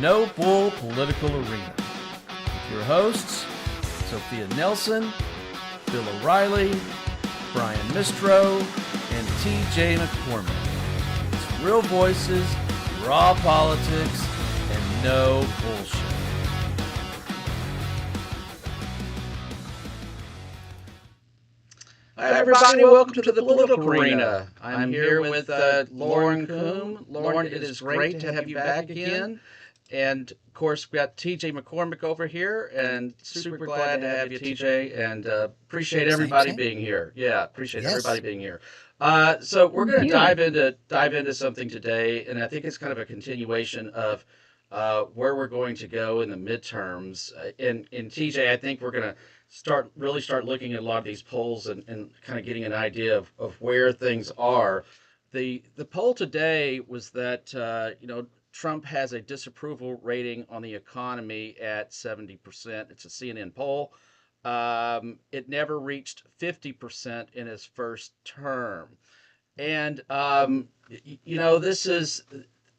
No Bull Political Arena. With your hosts, Sophia Nelson, Bill O'Reilly, Brian Mistro, and TJ McCormick. It's real voices, raw politics, and no bullshit. Hi, everybody. Welcome to the Political Arena. I'm here with Lauren Coombe. Lauren, it is great to have you back again. And, of course, we got TJ McCormick over here, and super glad to have you, TJ, and appreciate everybody being here. Yeah, appreciate everybody being here. So we're going to dive into something today, and I think it's kind of a continuation of where we're going to go in the midterms. In TJ, I think we're going to start looking at a lot of these polls and kind of getting an idea of where things are. The poll today was that Trump has a disapproval rating on the economy at 70%. It's a CNN poll. It never reached 50% in his first term. And, this is,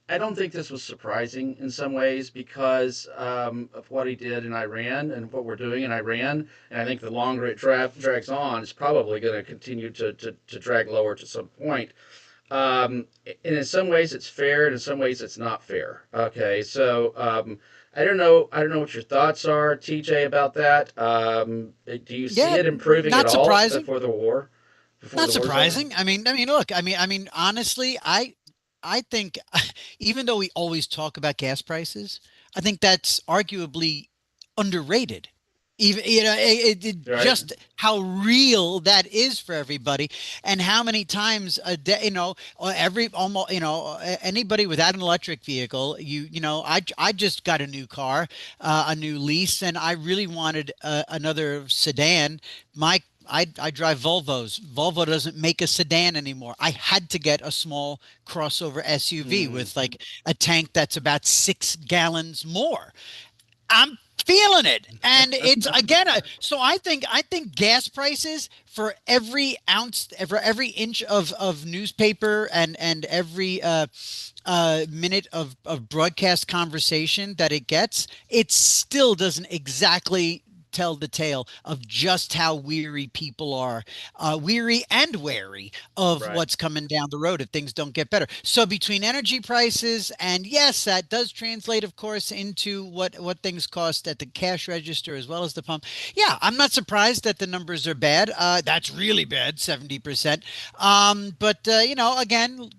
I don't think this was surprising in some ways because of what he did in Iran and what we're doing in Iran. And I think the longer it drags on, it's probably going to continue to drag lower to some point. And in some ways it's fair, and in some ways it's not fair. Okay, so I don't know what your thoughts are, TJ, about that. Do you see it improving at all before the war? Not surprising. Look. Honestly, I think even though we always talk about gas prices, I think that's arguably underrated. Even Right. just how real that is for everybody, and how many times a day, anybody without an electric vehicle, I just got a new car, a new lease, and I really wanted another sedan. I drive Volvos. Volvo doesn't make a sedan anymore. I had to get a small crossover SUV with like a tank that's about 6 gallons more. I'm feeling it, and it's again. So I think gas prices for every ounce, for every inch of newspaper and every minute of broadcast conversation that it gets, it still doesn't exactly tell the tale of just how weary people are, weary and wary of what's coming down the road if things don't get better. So between energy prices, and yes, that does translate, of course, into what things cost at the cash register as well as the pump. Yeah, I'm not surprised that the numbers are bad. That's really bad, 70%. Again,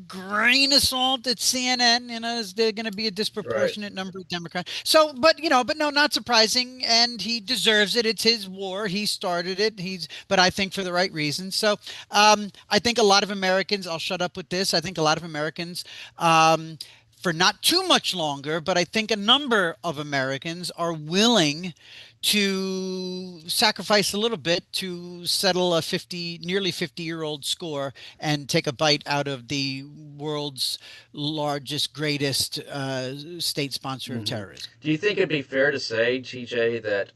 grain of salt at CNN, is there going to be a disproportionate number of Democrats? So, but no, not surprising. And he deserves it. It's his war. He started it. But I think for the right reasons. So, I think a lot of Americans, I'll shut up with this. I think a lot of Americans, for not too much longer, but I think a number of Americans are willing to sacrifice a little bit to settle a nearly 50-year-old score and take a bite out of the world's largest, greatest state sponsor of terrorism. Do you think it'd be fair to say, TJ, that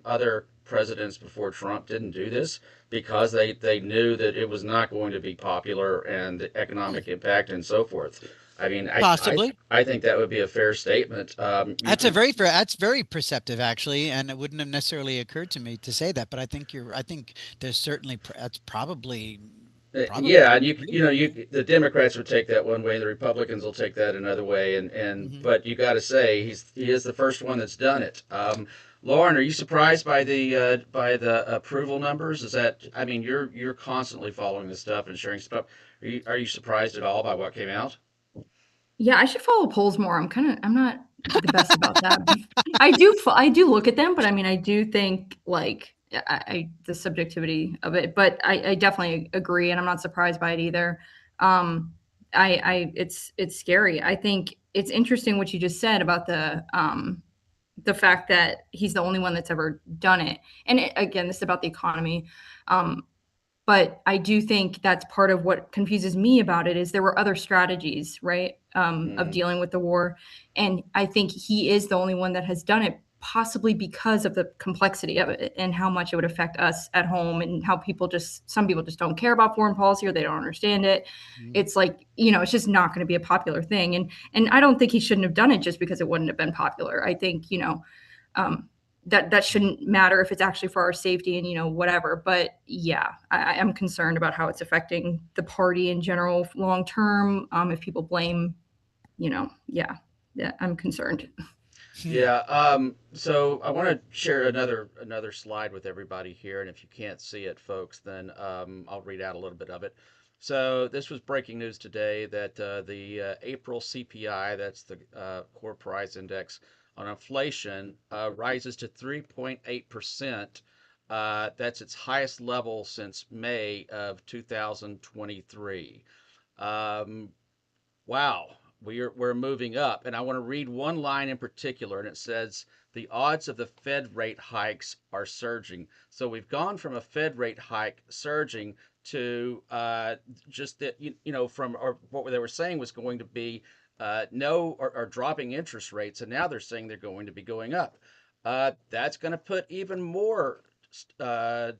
other presidents before Trump didn't do this because they knew that it was not going to be popular and the economic impact and so forth? I mean, Possibly. I think that would be a fair statement. That's very perceptive, actually, and it wouldn't have necessarily occurred to me to say that. But I think there's certainly that's probably. Yeah, and the Democrats would take that one way, and the Republicans will take that another way, and but you got to say he is the first one that's done it. Lauren, are you surprised by the approval numbers? You're constantly following this stuff and sharing stuff. Are you surprised at all by what came out? Yeah, I should follow polls more. I'm not the best about that. I do look at them, but I do think the subjectivity of it, but I definitely agree, and I'm not surprised by it either. It's scary. I think it's interesting what you just said about the fact that he's the only one that's ever done it. And again, this is about the economy. But I do think that's part of what confuses me about it is there were other strategies, right, of dealing with the war. And I think he is the only one that has done it possibly because of the complexity of it and how much it would affect us at home, and how some people just don't care about foreign policy, or they don't understand it. It's like, it's just not going to be a popular thing. And I don't think he shouldn't have done it just because it wouldn't have been popular. I think, that shouldn't matter if it's actually for our safety and, whatever. But yeah, I am concerned about how it's affecting the party in general long term. If people blame, yeah, I'm concerned. Yeah. So I want to share another slide with everybody here, and if you can't see it, folks, then I'll read out a little bit of it. So this was breaking news today that the April CPI, that's the core price index on inflation, rises to 3.8%. That's its highest level since May of 2023. Um, Wow, we're moving up, and I want to read one line in particular, and it says the odds of the Fed rate hikes are surging. So we've gone from a Fed rate hike surging to just that from or what they were saying was going to be no or dropping interest rates, and now they're saying they're going to be going up. That's going to put even more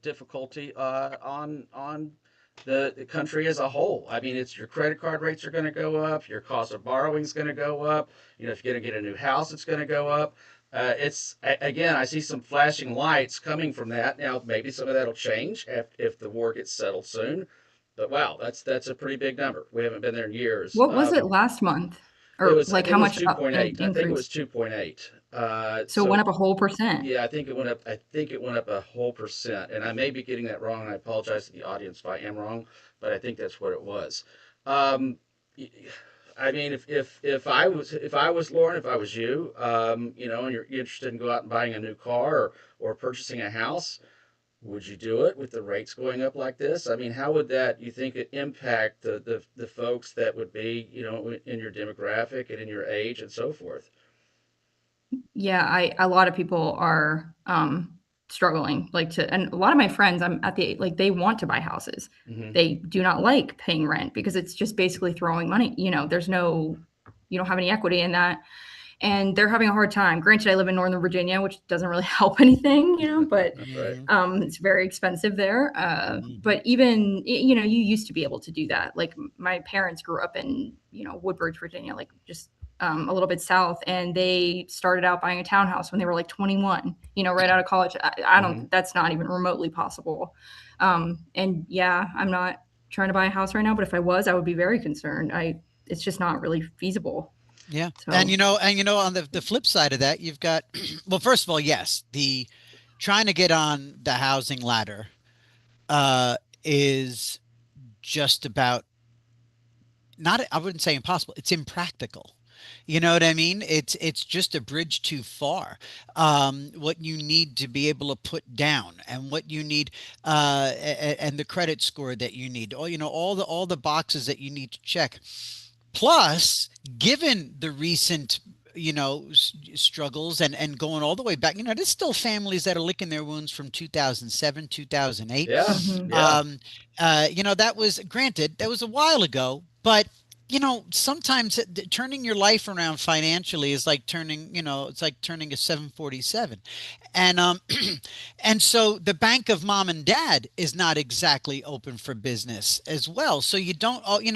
difficulty on the country as a whole. I mean, it's your credit card rates are going to go up, your cost of borrowing is going to go up. If you're going to get a new house, it's going to go up. Again, I see some flashing lights coming from that. Now, maybe some of that'll change if the war gets settled soon. But wow, that's a pretty big number. We haven't been there in years. What was it last month? It Or was, I like think how it was much 2.8. I think it was increase? 2.8. So it went up a whole percent. Yeah, I think it went up. I think it went up a whole percent, and I may be getting that wrong. And I apologize to the audience if I am wrong, but I think that's what it was. Um, I mean, if I was Lauren, if I was you, and you're interested in go out and buying a new car or purchasing a house, would you do it with the rates going up like this? I mean, how would that you think it impact the folks that would be in your demographic and in your age and so forth? Yeah, a lot of people are struggling, and a lot of my friends, I'm at the like they want to buy houses. Hmm. They do not like paying rent because it's just basically throwing money. There's no, you don't have any equity in that, and they're having a hard time. Granted, I live in Northern Virginia, which doesn't really help anything, but That's right. it's very expensive there. Mhm. But even, you used to be able to do that. Like my parents grew up in, Woodbridge, Virginia, like just a little bit south, and they started out buying a townhouse when they were like 21, right out of college. I Hmm. don't, that's not even remotely possible. And yeah, I'm not trying to buy a house right now, but if I was, I would be very concerned. It's just not really feasible. Yeah. So On the flip side of that, you've got, well, first of all, yes, the trying to get on the housing ladder is just about not, I wouldn't say impossible. It's impractical. You know what I mean? It's just a bridge too far. What you need to be able to put down, and what you need, and the credit score that you need, all the boxes that you need to check. Plus, given the recent, struggles and going all the way back, there's still families that are licking their wounds from 2007, 2008. Yeah, mhm. yeah. That was granted, that was a while ago, but sometimes turning your life around financially is like it's like turning a 747. And and so the bank of mom and dad is not exactly open for business as well. So you don't, you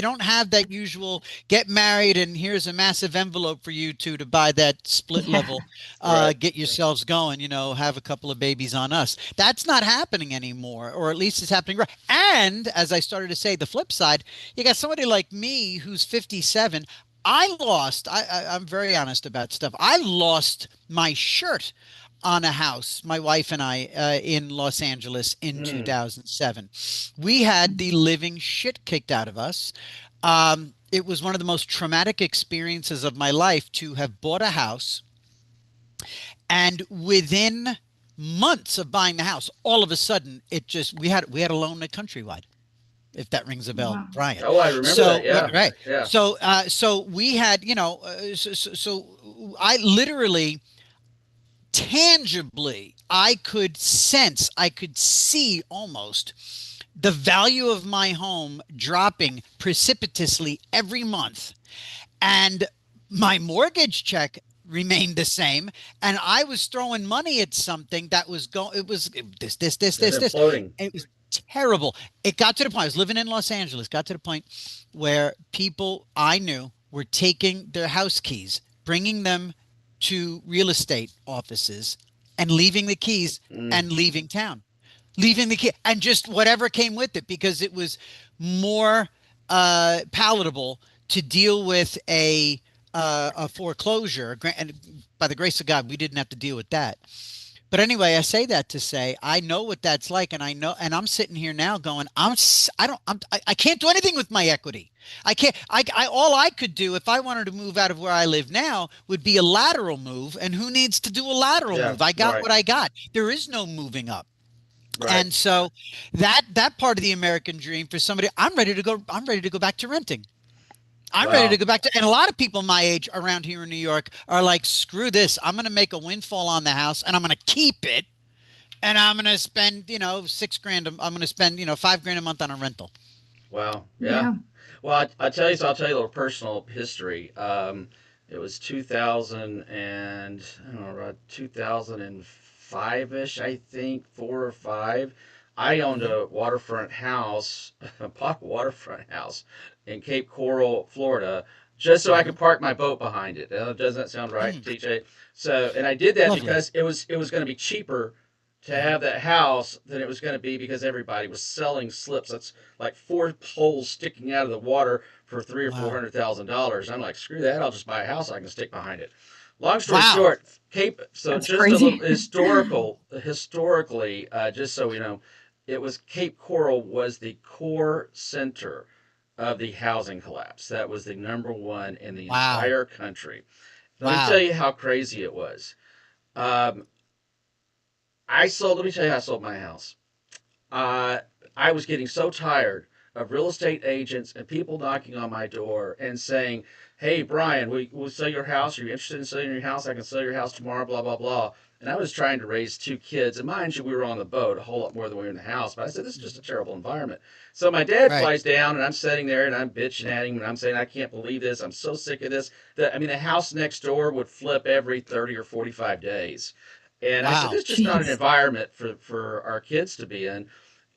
don't have that usual get married and here's a massive envelope for you two to buy that split Yeah. level, Right. get yourselves going, have a couple of babies on us. That's not happening anymore, or at least it's happening right. And as I started to say, the flip side, you got somebody like me who's 57. I'm very honest about stuff. I lost my shirt on a house, my wife and I, in Los Angeles in Mm. 2007. We had the living shit kicked out of us. It was one of the most traumatic experiences of my life to have bought a house, and within months of buying the house, all of a sudden we had a loan at Countrywide, if that rings a bell, Wow. Brian. Oh, I remember that. So Yeah, right. yeah. So we had, so I literally tangibly, I could sense, I could see almost the value of my home dropping precipitously every month. And my mortgage check remained the same, and I was throwing money at something that was going. It was It's this. imploding. It was terrible. It got to the point. I was living in Los Angeles. Got to the point where people I knew were taking their house keys, bringing them to real estate offices, and leaving the keys Mm, and leaving town, leaving the key and just whatever came with it, because it was more palatable to deal with a foreclosure. And by the grace of God, we didn't have to deal with that. But anyway, I say that to say I know what that's like, and I know, and I'm sitting here now going, I can't do anything with my equity. I can't. All I could do if I wanted to move out of where I live now would be a lateral move, and who needs to do a lateral yeah, move? I got right, what I got. There is no moving up. right. And so that part of the American dream for somebody, I'm ready to go back to renting. I'm ready to Wow. go back to, and a lot of people my age around here in New York are like, screw this. I'm going to make a windfall on the house and I'm going to keep it. And I'm going to spend, 6 grand. I'm going to spend, 5 grand a month on a rental. Wow. Yeah. Yeah. Well, I tell you, so I'll tell you a little personal history. It was 2000 and I don't know, about 2005 ish, I think, 4 or 5. I owned Hmm. a waterfront house, a bought a waterfront house in Cape Coral, Florida, just so I could Hmm. park my boat behind it. Doesn't that sound right, Mm, TJ? So, and I did that lovely. because it was going to be cheaper to Hmm. have that house than it was going to be because everybody was selling slips. That's like 4 poles sticking out of the water for three or four Wow. hundred thousand dollars. I'm like, screw that! I'll just buy a house I can stick behind it. Long story Wow. short, Cape. So That's just a little crazy. historically, just so we know, it was Cape Coral was the core center of the housing collapse. That was the number one in the Wow. entire country. Let me tell Wow. you how crazy it was. Um, I sold. Let me tell you how I sold my house. uh, I was getting so tired of real estate agents and people knocking on my door and saying, "Hey, Brian, we'll sell your house. Are you interested in selling your house? I can sell your house tomorrow." Blah blah blah. And I was trying to raise 2 kids, and mind you, we were on the boat a whole lot more than we were in the house. But I said, "This is just a terrible environment." So my dad Right. flies down, and I'm sitting there, and I'm bitching at him, and I'm saying, "I can't believe this. I'm so sick of this." The house next door would flip every 30 or 45 days. And I said, Wow. "This is just not an Jeez. environment for our kids to be in."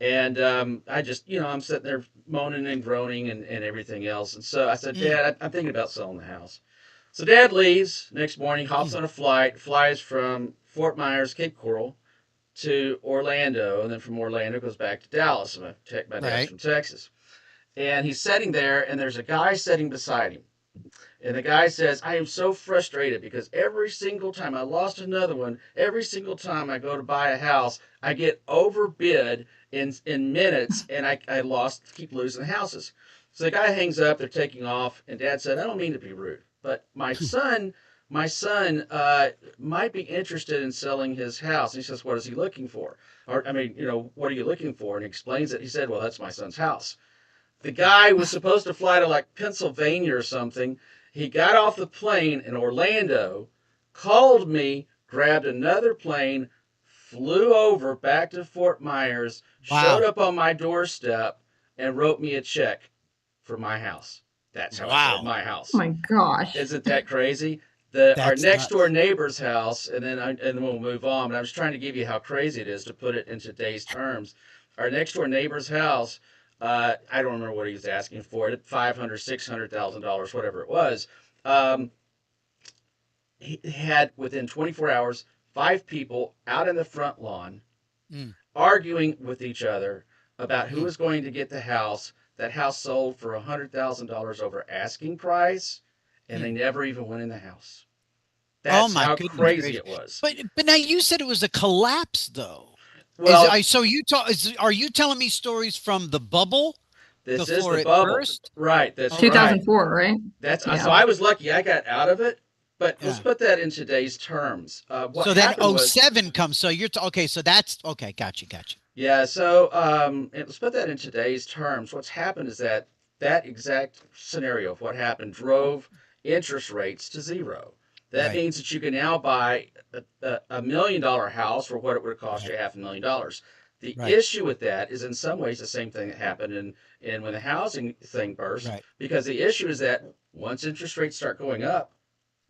And I just, I'm sitting there moaning and groaning and everything else. And so I said, Mm, "Dad, I'm thinking about selling the house." So Dad leaves next morning, hops mm. on a flight, flies from Fort Myers, Cape Coral, to Orlando, and then from Orlando goes back to Dallas. My dad's Right. from Texas. And he's sitting there, and there's a guy sitting beside him. And the guy says, "I am so frustrated because every single time I lost another one, every single time I go to buy a house, I get overbid in minutes and I keep losing houses." So the guy hangs up, they're taking off, and Dad said, "I don't mean to be rude, but my son might be interested in selling his house." And he says, "What is he looking for?" Or, I mean, "What are you looking for?" And he explains it. He said, "Well, that's my son's house." The guy was supposed to fly to like Pennsylvania or something. He got off the plane in Orlando, called me, grabbed another plane, flew over back to Fort Myers, showed Wow. up on my doorstep, and wrote me a check for my house. That's how I sold Wow. my Oh house. my gosh. Isn't that crazy? Our That's next door nuts. neighbor's house, and then we'll move on. But I was trying to give you how crazy it is to put it in today's terms. Our next door neighbor's house, I don't remember what he was asking for it, $500,000, $600,000, whatever it was. Um, he had within 24 hours 5 people out in the front lawn Mm, arguing with each other about who mm, was going to get the house. That house sold for $100,000 over asking price, and they mm. never even went in the house. Oh That's my how goodness crazy gracious. it was. But now you said it was a collapse though. Well, So are you telling me stories from the bubble this is before the it bubble. burst? Right, that's Okay. right. 2004, right? That's so Yeah. I was lucky I got out of it, but let's Yeah. put that in today's terms. What So then happened oh was, seven comes. So okay, so that's okay, gotcha, gotcha. yeah, so let's put that in today's terms. What's happened is that exact scenario of what happened drove interest rates to zero. That Right, means that you can now buy a $1 million house for what it would have cost right, you $500,000. The right, issue with that is in some ways the same thing that happened in when the housing thing burst, right. because the issue is that once interest rates start going up,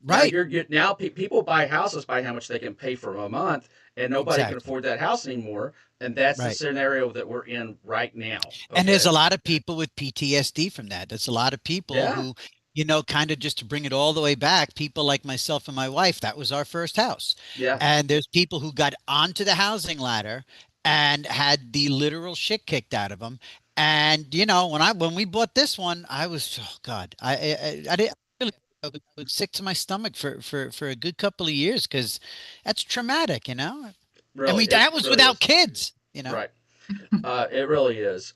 Now Right. people buy houses by how much they can pay for a month, and nobody can Exactly. afford that house anymore. And that's the Right. scenario that we're in right now. And there's Okay. a lot of people with PTSD from that. There's a lot of people Yeah. who, kind of just to bring it all the way back, people like myself and my wife, that was our first house. Yeah. And there's people who got onto the housing ladder and had the literal shit kicked out of them. And when we bought this one, I was, oh God, I didn't really, I was sick to my stomach for a good couple of years because that's traumatic. And Really, it that was really without is. kids. Right. It really is.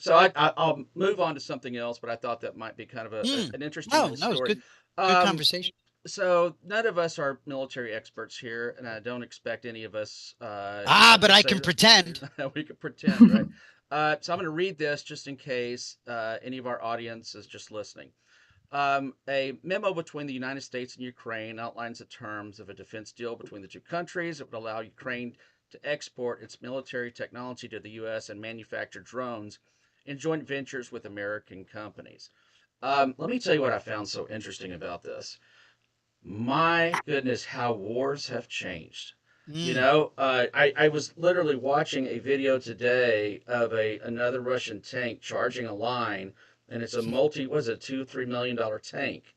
So I'll move on to something else, but I thought that might be kind of Mm. an interesting No, little no, it's story. good Um, conversation. so none of us are military experts here, and I don't expect any of us, But to I say can pretend. that we could pretend, right? So I'm going to read this just in case any of our audience is just listening. A memo between the United States and Ukraine outlines the terms of a defense deal between the two countries. It would allow Ukraine to export its military technology to the U.S. and manufacture drones in joint ventures with American companies. Let me tell you what I found so interesting about this. My goodness, how wars have changed. Mm. I was literally watching a video today of another Russian tank charging a line, and it's a was it $2-3 million tank,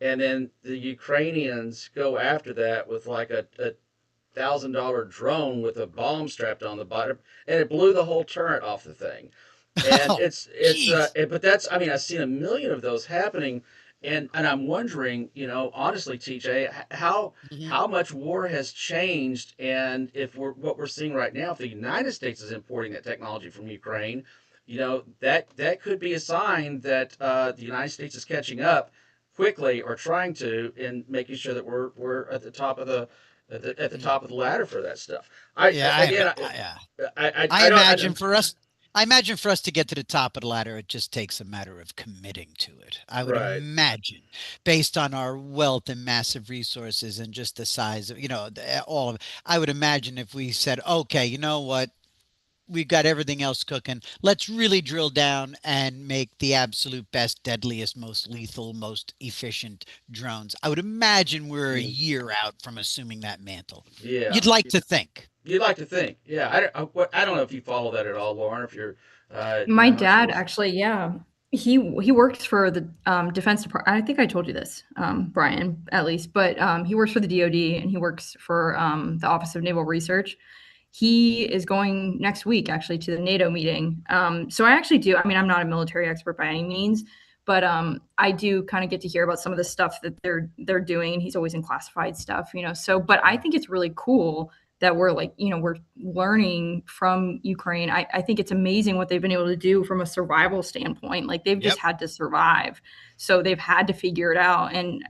and then the Ukrainians go after that with like a $1,000 drone with a bomb strapped on the bottom, and it blew the whole turret off the thing. And Oh, jeez. but that's, I mean, I've seen a million of those happening, and I'm wondering, honestly, TJ, Mhm. how much war has changed, and if what we're seeing right now, if the United States is importing that technology from Ukraine, that could be a sign that the United States is catching up quickly, or trying to, in making sure that we're at the top of the Mm. top of the ladder for that stuff. Yeah, yeah. I don't I imagine for us to get to the top of the ladder, it just takes a matter of committing to it. I would right. imagine, based on our wealth and massive resources and just the size of, all of it. I would imagine if we said, okay, you know what? We've got everything else cooking. Let's really drill down and make the absolute best, deadliest, most lethal, most efficient drones. I would imagine we're a Mm, year out from assuming that mantle. yeah. You'd like to think. You'd like to think. Yeah. I don't know if you follow that at all, Lauren. If you're, My how much dad yours? actually, yeah, he works for the Defense Department. I think I told you this, Brian, at least, but he works for the DoD and he works for the Office of Naval Research. He is going next week actually to the NATO meeting. So I actually do. I mean, I'm not a military expert by any means, but I do kind of get to hear about some of the stuff that they're doing. And he's always in classified stuff. So, but I think it's really cool that we're like, we're learning from Ukraine. I think it's amazing what they've been able to do from a survival standpoint. Like they've just Yep. had to survive. So they've had to figure it out. And,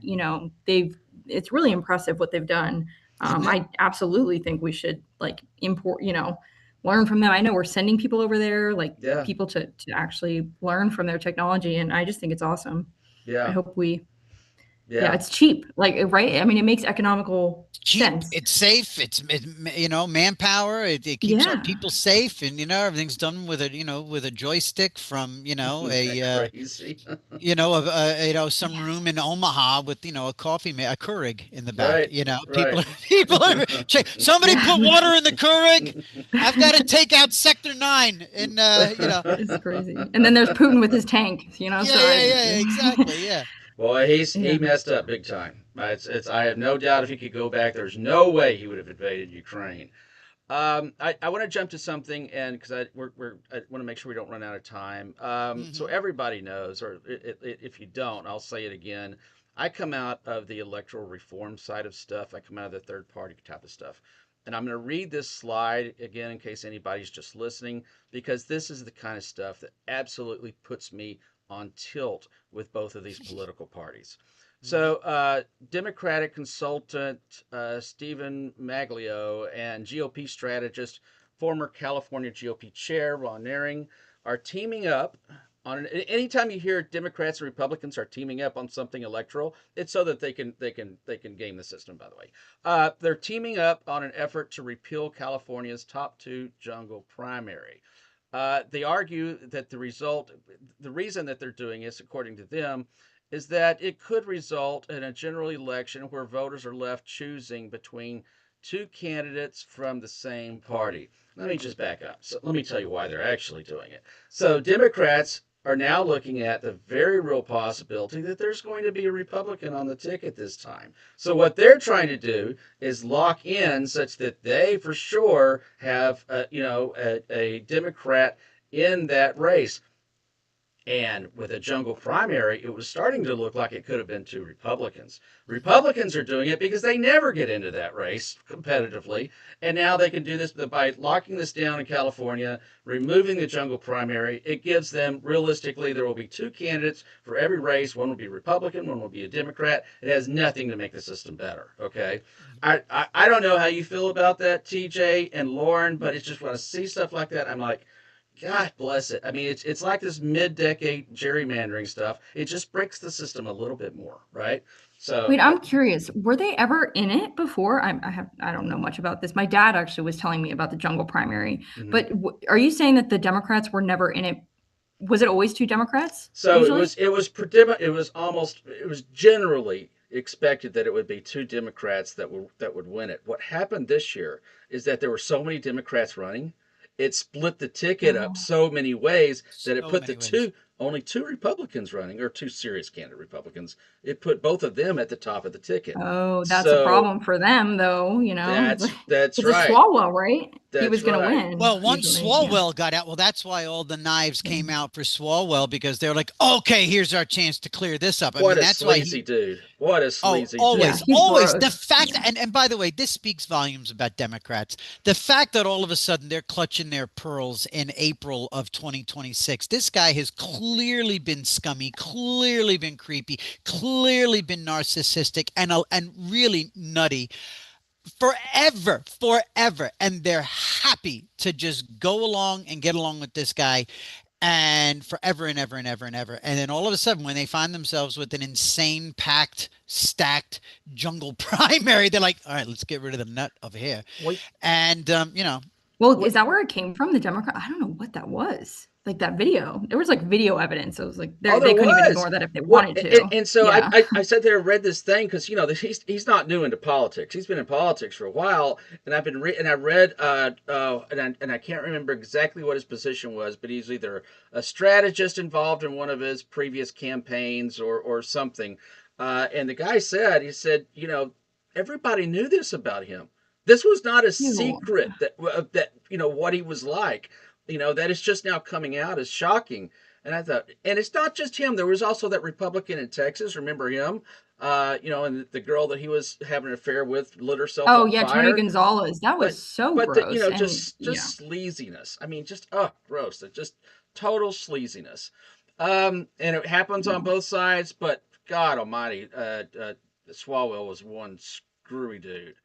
it's really impressive what they've done. Isn't it? I absolutely think we should like import, learn from them. I know we're sending people over there, like Yeah. people to actually learn from their technology. And I just think it's awesome. I Yeah. hope yeah, Yeah. it's cheap. Like, right. I mean, it makes economical Cheap, sense. it's safe, manpower, it keeps our Yeah. people safe, and everything's done with a joystick from Isn't that crazy? some room in Omaha with a a Keurig in the back. Right. People Right. are people are somebody put water in the Keurig. I've got to take out Sector 9 and It's crazy. And then there's Putin with his tank, yeah, so yeah, yeah, exactly, yeah. Boy, he yeah. messed up big time. I have no doubt if he could go back, there's no way he would have invaded Ukraine. I want to jump to something, and because I want to make sure we don't run out of time. So Hmm. everybody knows, or if you don't, I'll say it again. I come out of the electoral reform side of stuff. I come out of the third party type of stuff. And I'm going to read this slide again in case anybody's just listening, because this is the kind of stuff that absolutely puts me on tilt with both of these political parties. Hmm. So, Democratic consultant Stephen Maglio and GOP strategist, former California GOP chair Ron Nehring, are teaming up anytime you hear Democrats and Republicans are teaming up on something electoral, it's so that they can game the system. By the way, they're teaming up on an effort to repeal California's top two jungle primary. They argue that the reason that they're doing this, according to them, is that it could result in a general election where voters are left choosing between two candidates from the same party. Let me just back up. So let me tell you why they're actually doing it. So Democrats are now looking at the very real possibility that there's going to be a Republican on the ticket this time. So what they're trying to do is lock in such that they for sure have a Democrat in that race. And with a jungle primary, it was starting to look like it could have been two Republicans. Republicans are doing it because they never get into that race competitively. And now they can do this by locking this down in California, removing the jungle primary. It gives them, realistically, there will be two candidates for every race. One will be Republican, one will be a Democrat. It has nothing to make the system better. Okay. I don't know how you feel about that, TJ and Lauren, but it's just when I see stuff like that, I'm like, God bless it. I mean, it's like this mid-decade gerrymandering stuff. It just breaks the system a little bit more, right? So, Wait, I'm curious. Were they ever in it before? I don't know much about this. My dad actually was telling me about the jungle primary. mhm. But are you saying that the Democrats were never in it? Was it always two Democrats So usually? it was generally expected that it would be two Democrats that would win it. What happened this year is that there were so many Democrats running, it split the ticket up Oh, so many ways that it So put the many ways. two only two Republicans running, or two serious candidate Republicans. It put both of them at the top of the ticket. oh, that's a So problem for them, though. It's like that's because it's right. Swalwell, right? He was That's going to right. win Well, once easily. Yeah. Swalwell got out, well, that's why all the knives Yeah. came out for Swalwell because they're like, okay, here's our chance to clear this up. I What mean, a that's why sleazy he. dude. What a Oh, sleazy Yeah, dude. always, he's always. The gross. fact Yeah. and by the way, this speaks volumes about Democrats. The fact that all of a sudden they're clutching their pearls in April of 2026. This guy has clearly been scummy, clearly been creepy, clearly been narcissistic, and really nutty forever, forever. And they're happy to just go along and get along with this guy and forever and ever and ever and ever. And then all of a sudden, when they find themselves with an insane, packed, stacked jungle primary, they're like, all right, let's get rid of the nut over here. Wait, And, Well, what? is that where it came from? The Democrat? I don't know what that was. Like that video. There was like video evidence. It was like Oh, there they couldn't even was. ignore that if they What? wanted to. And so Yeah. I sat there and read this thing because he's not new into politics. He's been in politics for a while, and I read and I can't remember exactly what his position was, but he's either a strategist involved in one of his previous campaigns or something. And the guy said everybody knew this about him. This was not a Ew. secret that what he was like. That is just now coming out is shocking. And I thought, and it's not just him. There was also that Republican in Texas. Remember him? And the girl that he was having an affair with lit herself Oh on yeah, Tony fire. Gonzalez. That But was so but gross. And yeah. just sleaziness. I mean, just gross. It's just total sleaziness. And it happens on Yeah. both sides. But God Almighty, Swalwell was one screwy dude.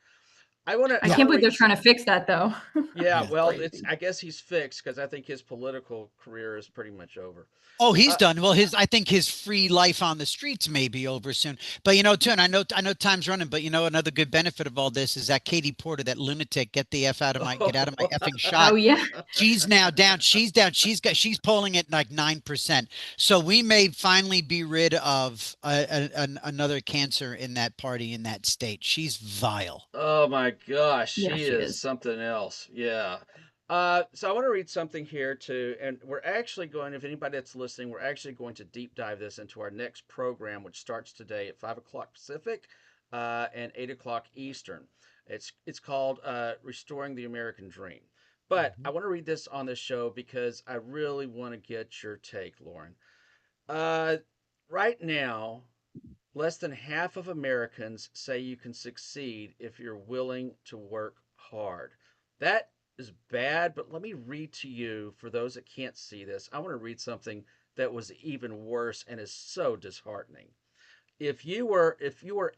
I I yeah, can't want to believe read. they're trying to fix that though. Yeah, yeah. That's well, it's crazy. I guess he's fixed because I think his political career is pretty much over. Oh, he's Uh, done. Well, I think his free life on the streets may be over soon. But too, and I know time's running, but another good benefit of all this is that Katie Porter, that lunatic, get out of my effing Oh shot. yeah. She's now down. She's down. She's polling at like 9%. So we may finally be rid of another cancer in that party in that state. She's vile. Oh my gosh, Yeah, she she is is. something else. Yeah. So I want to read something here too, and we're actually going. If anybody that's listening, we're actually going to deep dive this into our next program, which starts today at 5 o'clock Pacific, and 8 o'clock Eastern. It's called "Restoring the American Dream." But I Mhm. want to read this on this show because I really want to get your take, Lauren. Uh, right now, less than half of Americans say you can succeed if you're willing to work hard. That is bad, but let me read to you, for those that can't see this, I want to read something that was even worse and is so disheartening. If you were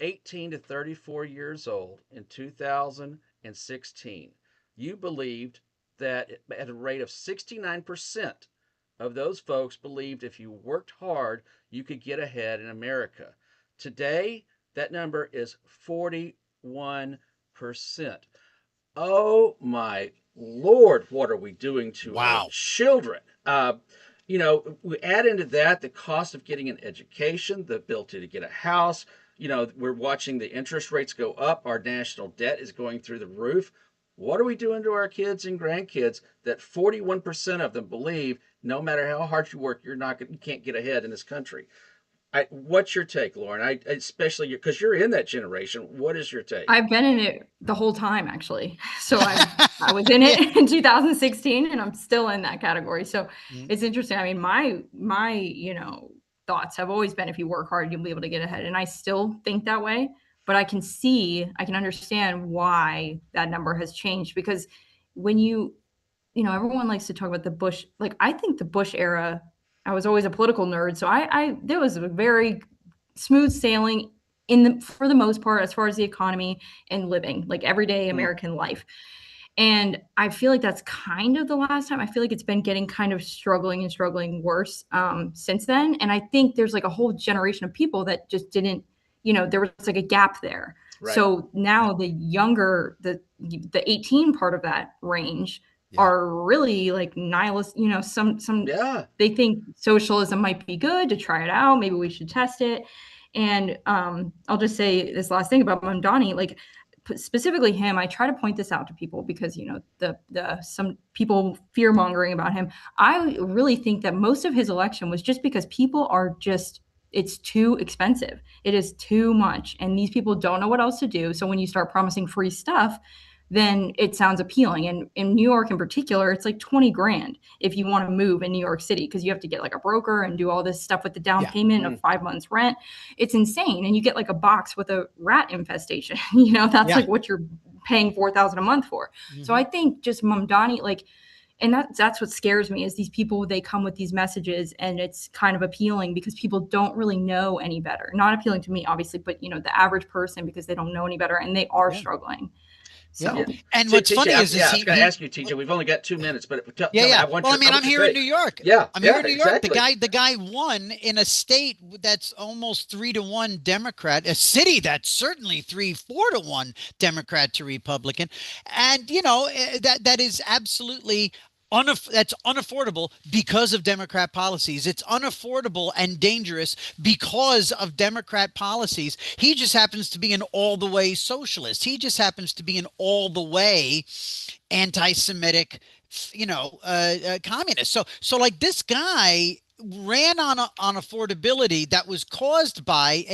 18 to 34 years old in 2016, you believed that at a rate of 69% of those folks believed if you worked hard, you could get ahead in America. Today, that number is 41%. Oh my Lord, what are we doing to our Wow. children? we add into that the cost of getting an education, the ability to get a house. We're watching the interest rates go up. Our national debt is going through the roof. What are we doing to our kids and grandkids that 41% of them believe no matter how hard you work, you can't get ahead in this country? What's your take, Lauren? Especially because you're in that generation. What is your take? I've been in it the whole time, actually. So I was in it in 2016, and I'm still in that category. So it's interesting. I mean, my thoughts have always been if you work hard, you'll be able to get ahead, and I still think that way. But I can understand why that number has changed, because when everyone likes to talk about the Bush. Like, I think the Bush era. I was always a political nerd, so there was a very smooth sailing for the most part, as far as the economy and living, like everyday American life. And I feel like that's kind of the last time. I feel like it's been getting kind of struggling worse since then. And I think there's like a whole generation of people that just didn't, there was like a gap there. Right. So now the younger, the 18 part of that range are really like nihilist, they think socialism might be good to try it out. Maybe we should test it. And I'll just say this last thing about Mamdani, like specifically him. I try to point this out to people because, some people fear mongering about him. I really think that most of his election was just because people are it's too expensive. It is too much. And these people don't know what else to do. So when you start promising free stuff, then it sounds appealing. And in New York in particular, it's like 20 grand if you want to move in New York City, because you have to get like a broker and do all this stuff with the down payment of 5 months rent. It's insane. And you get like a box with a rat infestation, that's like what you're paying $4,000 a month for. So I think just Mamdani, and that's what scares me, is these people, they come with these messages and it's kind of appealing because people don't really know any better. Not appealing to me, obviously, but the average person, because they don't know any better and they are struggling. So. Yeah. And what's funny is I was going to ask you, TJ, we've only got 2 minutes, but tell me, I'm here in New York. I'm here in New York. Exactly. The guy won in a state that's almost 3-1 Democrat, a city that's certainly 4 to 1 Democrat to Republican. And, that is absolutely that's unaffordable because of Democrat policies. It's unaffordable and dangerous because of Democrat policies. He just happens to be an all-the-way socialist. He just happens to be an all-the-way anti-Semitic, communist. So like this guy ran on affordability that was caused by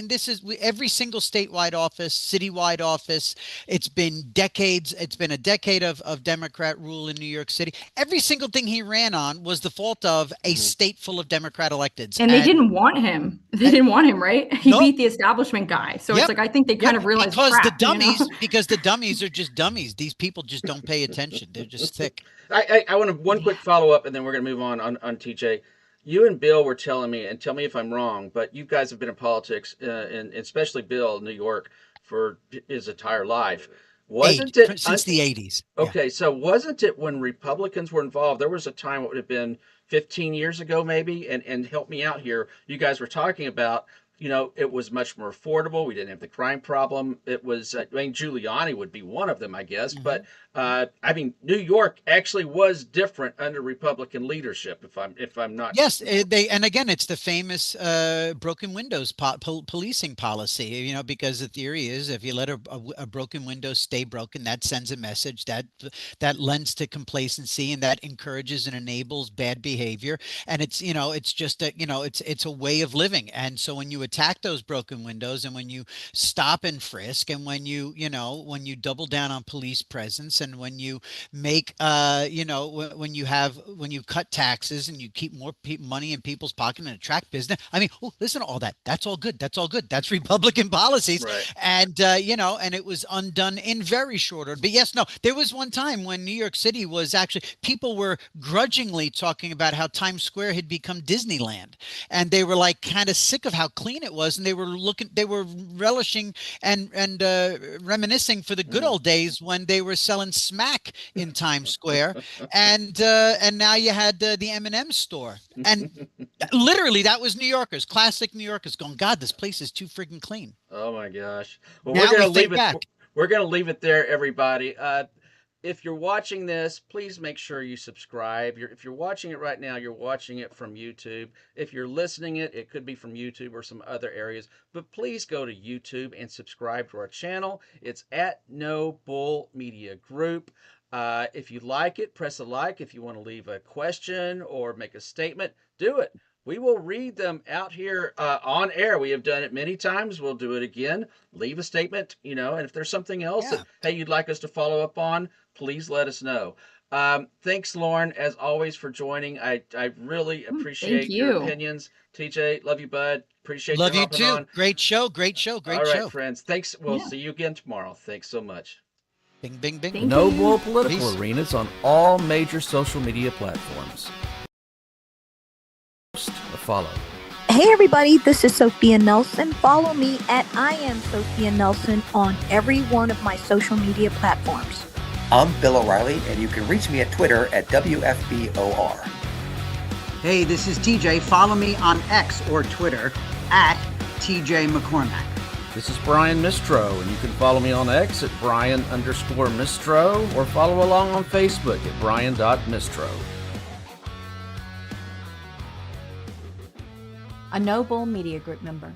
this is every single statewide office, citywide office. It's been decades. It's been a decade of Democrat rule in New York City. Every single thing he ran on was the fault of a state full of Democrat electeds. And they didn't want him. They didn't want him, right? He beat the establishment guy. So it's like, I think they kind of realized because the dummies are just dummies. These people just don't pay attention. They're just thick. I want one quick follow up, and then we're going to move on TJ. You and Bill were telling me, and tell me if I'm wrong, but you guys have been in politics, and especially Bill in New York, for his entire life. Wasn't it since the 80s? Okay, so wasn't it when Republicans were involved? There was a time, it would have been 15 years ago, maybe, and help me out here. You guys were talking about, it was much more affordable. We didn't have the crime problem. It was, Giuliani would be one of them, I guess. But New York actually was different under Republican leadership. If I'm not. Yes, and again, it's the famous broken windows policing policy. Because the theory is if you let a broken window stay broken, that sends a message that lends to complacency and that encourages and enables bad behavior. And it's just it's a way of living. And so when you attack those broken windows, and when you stop and frisk, and when you double down on police presence, and when you make when you cut taxes and you keep more money in people's pocket and attract business. Listen to all that. That's all good. That's Republican policies. Right. And and it was undone in very short order. But there was one time when New York City was actually, people were grudgingly talking about how Times Square had become Disneyland, and they were like kind of sick of how clean it was, and they were relishing and reminiscing for the good old days when they were selling smack in Times Square, and now you had the M&M store, and literally that was New Yorkers, classic New Yorkers, going, God, this place is too freaking clean. Oh my gosh! Well, now we're going to leave it. We're going to leave it there, everybody. if you're watching this, please make sure you subscribe. If you're watching it right now, you're watching it from YouTube. If you're listening it could be from YouTube or some other areas. But please go to YouTube and subscribe to our channel. It's at No Bull Media Group. If you like it, press a like. If you want to leave a question or make a statement, do it. We will read them out here on air. We have done it many times. We'll do it again. Leave a statement, and if there's something else that, hey, you'd like us to follow up on, please let us know. Thanks, Lauren, as always, for joining. I really appreciate your opinions. TJ, love you, bud. Appreciate you hopping too. on. Great show. All right, friends. Thanks. We'll see you again tomorrow. Thanks so much. Bing, bing, bing. Thank No you. Bull Political Peace. Arenas on all major social media platforms. Follow. Hey everybody, this is Sophia Nelson. Follow me at I am Sophia Nelson on every one of my social media platforms. I'm Bill O'Reilly, and you can reach me at Twitter at WFBOR. Hey, this is TJ. Follow me on X or Twitter at TJ McCormack. This is Brian Mistro, and you can follow me on X at Brian_Mistro or follow along on Facebook at Brian.Mistro. A No Bull Media Group member.